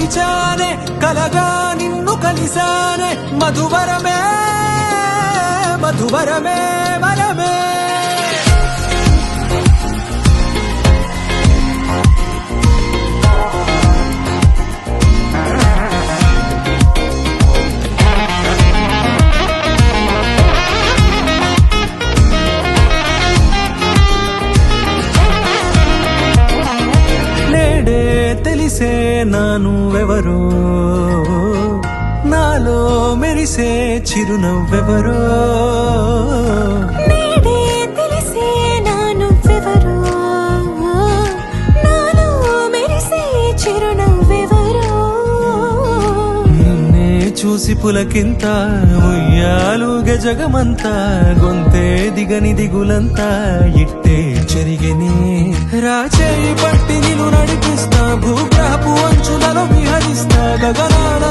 మరిచానే కలగా నిన్ను కలిసానే మధువరమే మధువరమే వరమే తెలిసే నానువెవరో నాలో మెరిసే చిరునవ్వెవరో నేడే తెలిసే నానువెవరో నాలో మెరిసే చిరునవ్వెవరో నిన్నే చూసి పులకింత ఉయ్యాలుగె జగమంతా గొంతే దిగని దిగులంతా ఇట్టే చెరిగెని రాచేయి పట్టి నిన్ను నడిపిస్తా భూగ్రహపు అంచులలో విహరిస్తా గగనాన